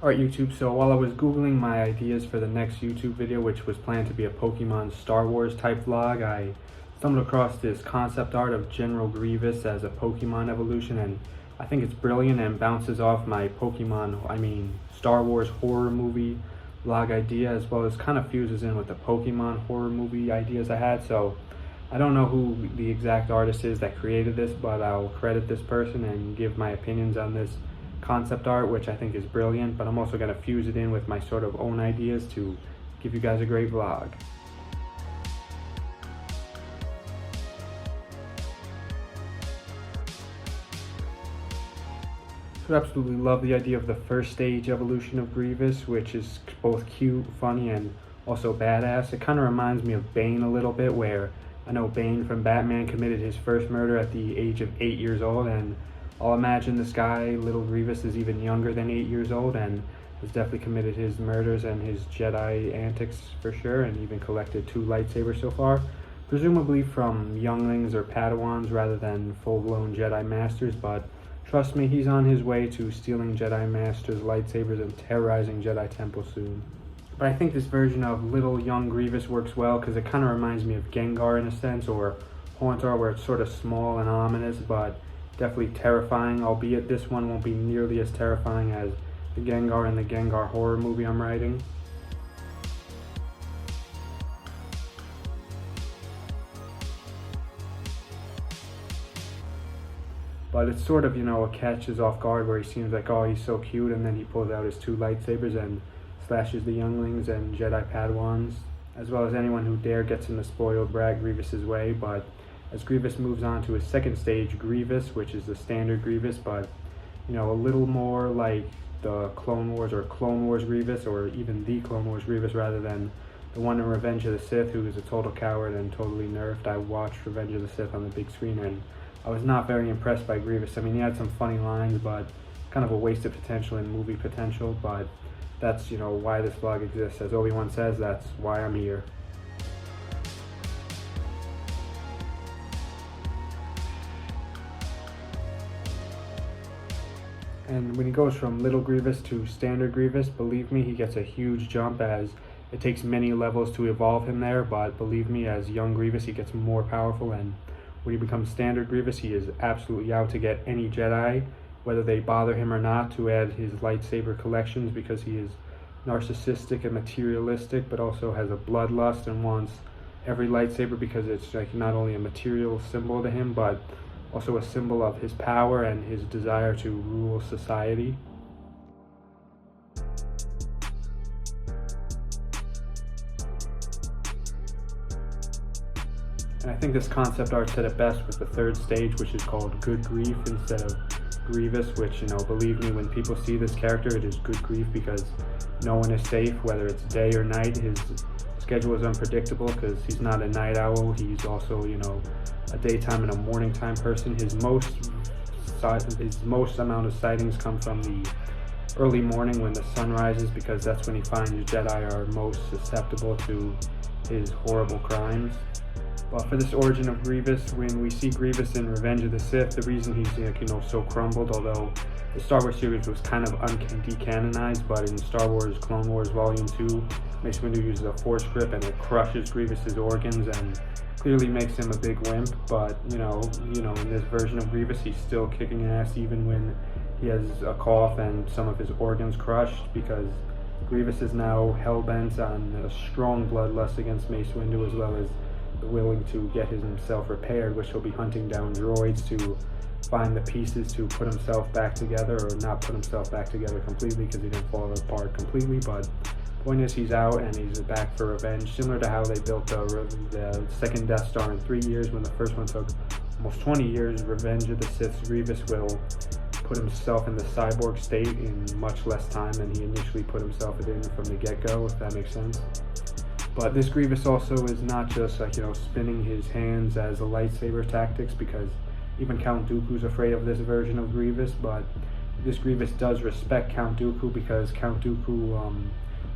Alright YouTube, so while I was googling my ideas for the next YouTube video, which was planned to be a Pokemon Star Wars type vlog, I stumbled across this concept art of General Grievous as a Pokemon evolution, and I think it's brilliant and bounces off my Star Wars horror movie vlog idea, as well as kind of fuses in with the Pokemon horror movie ideas I had. So I don't know who the exact artist is that created this, but I'll credit this person and give my opinions on this concept art, which I think is brilliant, but I'm also going to fuse it in with my sort of own ideas to give you guys a great vlog. So I absolutely love the idea of the first stage evolution of Grievous, which is both cute, funny, and also badass. It kind of reminds me of Bane a little bit, where I know Bane from Batman committed his first murder at the age of 8 years old, and I'll imagine this guy, Little Grievous, is even younger than 8 years old and has definitely committed his murders and his Jedi antics for sure, and even collected 2 lightsabers so far, presumably from younglings or Padawans rather than full-blown Jedi Masters, but trust me, he's on his way to stealing Jedi Masters' lightsabers and terrorizing Jedi Temple soon. But I think this version of little young Grievous works well because it kind of reminds me of Gengar in a sense, or Haunter, where it's sort of small and ominous, but definitely terrifying, albeit this one won't be nearly as terrifying as the Gengar in the Gengar horror movie I'm writing. But it's sort of, a catches off guard where he seems like, oh, he's so cute, and then he pulls out his 2 lightsabers and slashes the younglings and Jedi Padawans, as well as anyone who dare gets in the spoiled brat Grievous's way. But as Grievous moves on to his second stage, Grievous, which is the standard Grievous, but a little more like the Clone Wars or Clone Wars Grievous, or even the Clone Wars Grievous rather than the one in Revenge of the Sith, who is a total coward and totally nerfed. I watched Revenge of the Sith on the big screen and I was not very impressed by Grievous. I mean, he had some funny lines, but kind of a wasted potential in movie potential, but that's, why this vlog exists. As Obi-Wan says, that's why I'm here. And when he goes from Little Grievous to Standard Grievous, believe me, he gets a huge jump, as it takes many levels to evolve him there, but believe me, as young Grievous, he gets more powerful, and when he becomes Standard Grievous, he is absolutely out to get any Jedi, whether they bother him or not, to add his lightsaber collections, because he is narcissistic and materialistic, but also has a bloodlust and wants every lightsaber because it's like not only a material symbol to him, but also a symbol of his power and his desire to rule society. And I think this concept art said it best with the third stage, which is called Good Grief instead of Grievous, which, believe me, when people see this character, it is good grief, because no one is safe, whether it's day or night. His schedule is unpredictable because he's not a night owl. He's also, a daytime and a morning time person. His most amount of sightings come from the early morning when the sun rises, because that's when he finds Jedi are most susceptible to his horrible crimes. But for this origin of Grievous, when we see Grievous in Revenge of the Sith, the reason he's so crumbled, although the Star Wars series was kind of decanonized, but in Star Wars Clone Wars Volume 2, Mace Windu uses a Force grip and it crushes Grievous's organs and clearly makes him a big wimp. But in this version of Grievous, he's still kicking ass even when he has a cough and some of his organs crushed, because Grievous is now hell-bent on a strong bloodlust against Mace Windu, as well as willing to get himself repaired, which he'll be hunting down droids to find the pieces to put himself back together, or not put himself back together completely because he didn't fall apart completely, but point is he's out and he's back for revenge, similar to how they built the second Death Star in 3 years when the first one took almost 20 years. Revenge of the Sith Grievous will put himself in the cyborg state in much less time than he initially put himself in from the get-go, if that makes sense. But this Grievous also is not just spinning his hands as a lightsaber tactics, because even Count Dooku's afraid of this version of Grievous. But this Grievous does respect Count Dooku, because Count Dooku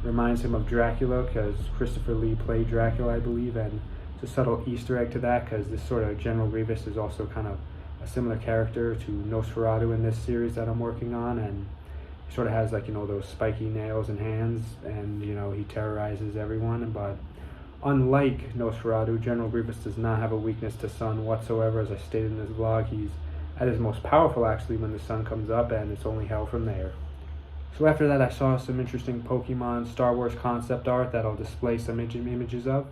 reminds him of Dracula, because Christopher Lee played Dracula, I believe, and it's a subtle Easter egg to that, because this sort of General Grievous is also kind of a similar character to Nosferatu in this series that I'm working on, and he sort of has like, those spiky nails and hands, and he terrorizes everyone. But unlike Nosferatu, General Grievous does not have a weakness to sun whatsoever. As I stated in this vlog, he's at his most powerful actually when the sun comes up, and it's only hell from there. So after that, I saw some interesting Pokemon Star Wars concept art that I'll display some images of.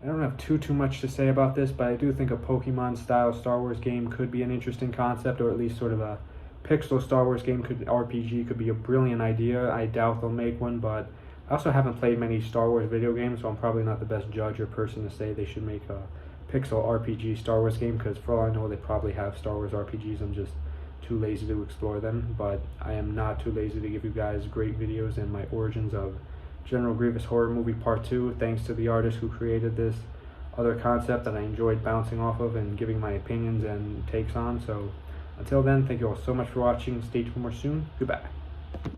I don't have too much to say about this, but I do think a Pokemon style Star Wars game could be an interesting concept, or at least sort of a pixel Star Wars game RPG could be a brilliant idea. I doubt they'll make one, but I also haven't played many Star Wars video games, so I'm probably not the best judge or person to say they should make a pixel RPG Star Wars game, because for all I know they probably have Star Wars RPGs. I'm just too lazy to explore them, but I am not too lazy to give you guys great videos and my origins of General Grievous Horror Movie Part 2, thanks to the artist who created this other concept that I enjoyed bouncing off of and giving my opinions and takes on. So until then, thank you all so much for watching. Stay tuned for more soon. Goodbye.